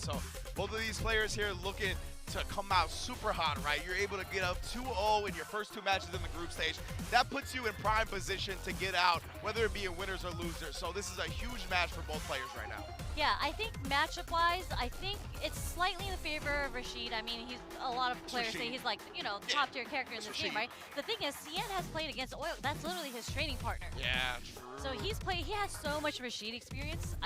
So both of these players here looking to come out super hot, right? You're able to get up 2-0 in your first 2 matches in the group stage. That puts you in prime position to get out, whether it be in winners or losers. So this is a huge match for both players right now. Yeah, I think matchup-wise, I think it's slightly in the favor of Rashid. I mean, a lot of players say he's like, you know, top-tier character in this game, right? The thing is, XIAN has played against Oil. That's literally his training partner. Yeah, true. So he has so much Rashid experience.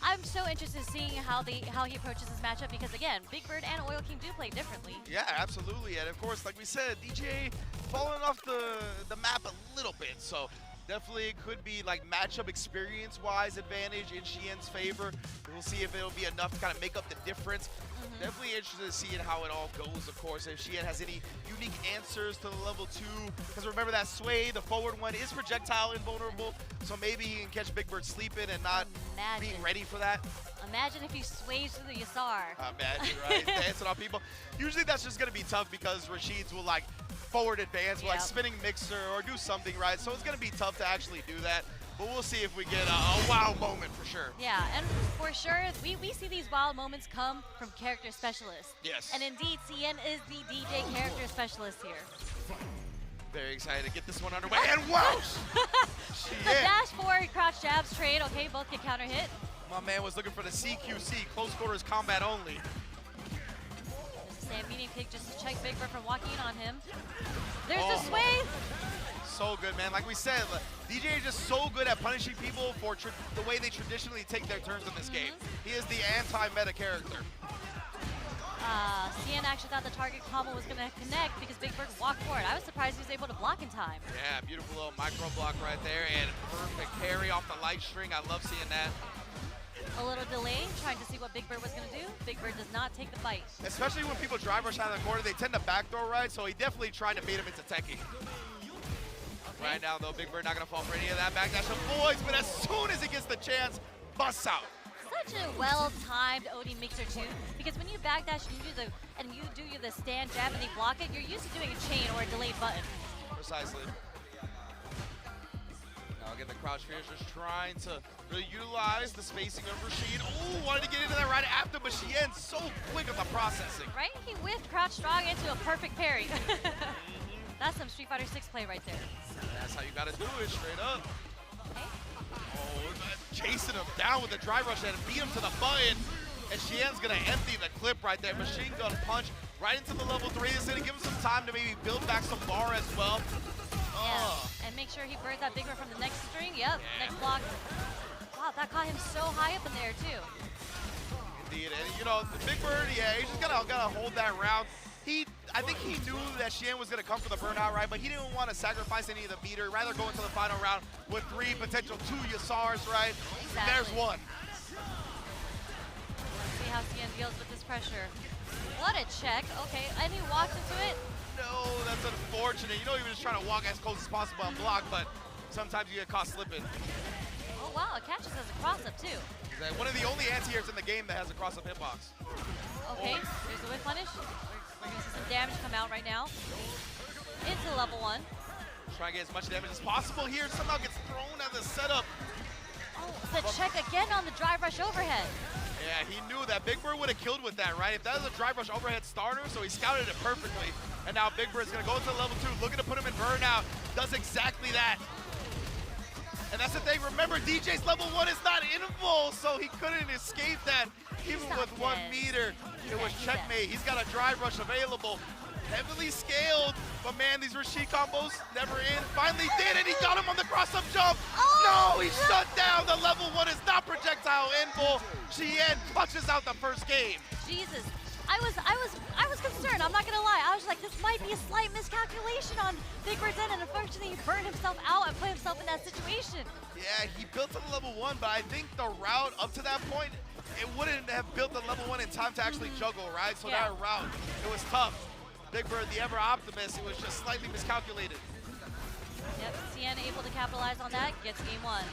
I'm so interested in seeing how he approaches this matchup because, again, BIGBIRD and Oil King do play differently. Yeah, absolutely. And of course, like we said, DJ falling off the map a little bit. So definitely it could be like matchup experience-wise advantage in XIAN's favor. We'll see if it'll be enough to kind of make up the difference. Definitely interested in seeing how it all goes, of course, if XIAN has any unique answers to the level 2. Because remember that sway, the forward one, is projectile invulnerable. So maybe he can catch BIGBIRD sleeping and not being ready for that. Imagine if he sways through the Yasar. Imagine, right? Dancing on people. Usually that's just going to be tough because Rashid's will like forward advance, like spinning mixer or do something, right? So it's going to be tough to actually do that. But we'll see if we get a wow moment for sure. Yeah, and for sure, we see these wild moments come from character specialists. Yes. And indeed, XIAN is the DJ character specialist here. Very excited to get this one underway, and whoosh! The dash forward, crouch jabs, trade, okay, both get counter hit. My man was looking for the CQC, close quarters combat only. There's a Sam Meeting Pig just to check BIGBIRD from walking in on him. There's the sway! So good, man. Like we said, DJ is just so good at punishing people for the way they traditionally take their turns in this game. He is the anti-meta character. XIAN actually thought the target combo was going to connect because BIGBIRD walked forward. I was surprised he was able to block in time. Yeah, beautiful little micro block right there and perfect parry off the light string. I love seeing that. A little delay, trying to see what BIGBIRD was going to do. BIGBIRD does not take the bite. Especially when people drive rush out of the corner, they tend to backdoor right, so he definitely tried to bait him into techie. Right now, though, BIGBIRD not going to fall for any of that backdash avoids, but as soon as he gets the chance, busts out. Such a well-timed OD mixer, too, because when you backdash and you do the stand jab and they block it, you're used to doing a chain or a delayed button. Precisely. Now, again, the crouch fear is just trying to really utilize the spacing of Rashid. Oh, wanted to get into that right after, but XIAN's so quick at the processing. Right? He whiffed crouch strong into a perfect parry. That's some Street Fighter 6 play right there. That's how you gotta do it, straight up. Okay. Oh, chasing him down with the drive rush and beat him to the button. And XIAN's gonna empty the clip right there. Machine gun punch right into the level 3. This is gonna give him some time to maybe build back some bar as well. Yeah. And make sure he birds that BIGBIRD from the next string. Yep, next block. Wow, that caught him so high up in there too. Indeed, and you know, the BIGBIRD, yeah, he's just gotta hold that round. I think he knew that XIAN was going to come for the burnout, right? But he didn't want to sacrifice any of the meter, rather go into the final round with 3 potential 2 Yasars, right? Exactly. There's one. Let's see how XIAN deals with this pressure. What a check. Okay, and he walks into it. No, that's unfortunate. You know, he was just trying to walk as close as possible and block, but sometimes you get caught slipping. Oh, wow, it catches as a cross-up, too. One of the only anti-airs in the game that has a cross-up hitbox. Okay, there's the whip punish. We're going to see some damage come out right now. Into level 1. Try to get as much damage as possible here. Somehow gets thrown as a setup. Oh, the check again on the drive rush overhead. Yeah, he knew that BIGBIRD would have killed with that, right? If that was a drive rush overhead starter, so he scouted it perfectly. And now BIGBIRD's going to go into level 2, looking to put him in burnout. Does exactly that. And that's the thing, remember, DJ's level 1 is not invul, so he couldn't escape that. Even with 1 meter, it was checkmate. He's got a drive rush available. Heavily scaled, but man, these Rashid combos never in. Finally did it, he got him on the cross-up jump. No, he shut down. The level 1 is not projectile invul. XIAN punches out the first game. Jesus, I was concerned, I'm not gonna lie. I was like, this might be a slight miscalculation on BIGBIRD's end, and unfortunately he burned himself out and put himself in that situation. Yeah, he built to the level 1, but I think the route up to that point, it wouldn't have built the level 1 in time to actually juggle, right? So that route, it was tough. BIGBIRD, the ever optimist, it was just slightly miscalculated. Yep, XIAN able to capitalize on that, gets game 1.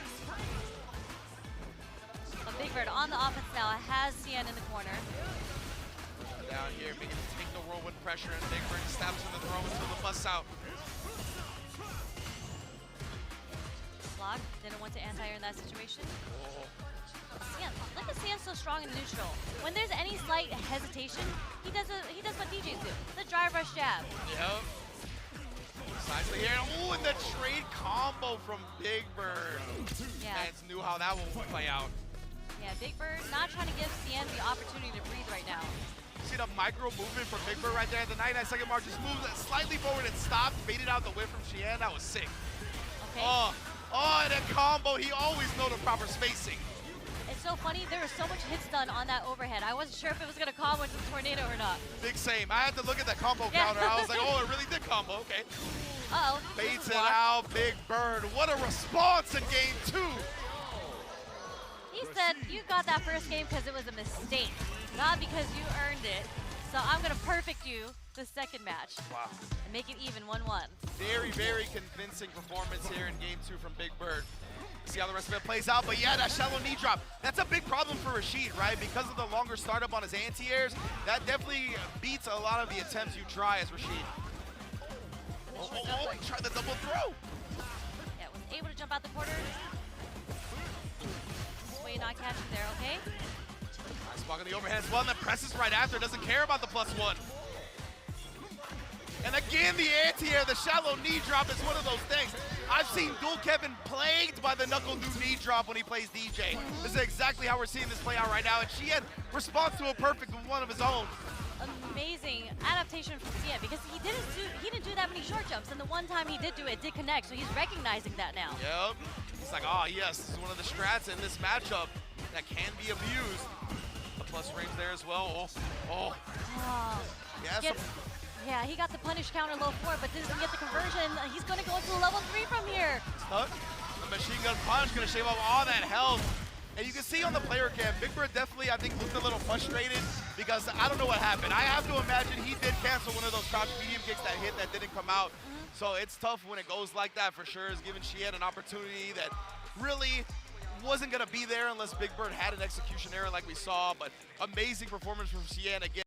But BIGBIRD on the offense now has XIAN in the corner. Down here, making him take the whirlwind pressure, and BIGBIRD stabs in the throw until the bust out. Block, didn't want to anti-air in that situation. Oh. XIAN, look at XIAN so strong in neutral. When there's any slight hesitation, he does what DJs do, the drive rush jab. Yep. Precisely here. Ooh, and the trade combo from BIGBIRD. Yeah. Fans knew how that one would play out. Yeah, BIGBIRD not trying to give XIAN the opportunity to breathe right now. See the micro movement from BIGBIRD right there at the 99-second mark. Just moves slightly forward and stopped. Baited out the whip from XIAN. That was sick. Okay. Oh, and a combo. He always knows the proper spacing. It's so funny, there were so much hits done on that overhead. I wasn't sure if it was going to combo into the tornado or not. Big same. I had to look at the combo counter. I was like, oh, it really did combo. Okay. Uh-oh. Baits it out, BIGBIRD. What a response in game 2. He said, you got that first game because it was a mistake, not because you earned it. So I'm going to perfect you the second match. Wow. And make it even 1-1. Very, very convincing performance here in game 2 from BIGBIRD. See how the rest of it plays out, but yeah, that shallow knee drop, that's a big problem for Rashid, right? Because of the longer startup on his anti-airs, that definitely beats a lot of the attempts you try as Rashid. Oh, he tried the double throw. Yeah, was able to jump out the corner. Sway not catching there, okay? Nice block on the overhead as well, and then presses right after, doesn't care about the +1. And again, the anti-air, the shallow knee drop is one of those things. I've seen Dual Kevin plagued by the knuckle new knee drop when he plays DJ. This is exactly how we're seeing this play out right now, and XIAN responds to a perfect with one of his own. Amazing adaptation from XIAN because he didn't do that many short jumps, and the one time he did do it did connect, so he's recognizing that now. Yep. He's like, oh yes, this is one of the strats in this matchup that can be abused. The plus range there as well. Oh. Yeah, yeah, he got the punish counter low 4, but doesn't get the conversion. He's going to go into level 3 from here. Tuck. The machine gun punch going to shave off all that health. And you can see on the player cam, BIGBIRD definitely, I think, looked a little frustrated because I don't know what happened. I have to imagine he did cancel one of those crouch medium kicks that hit that didn't come out. So it's tough when it goes like that for sure. It's giving XIAN an opportunity that really wasn't going to be there unless BIGBIRD had an execution error like we saw. But amazing performance from XIAN again.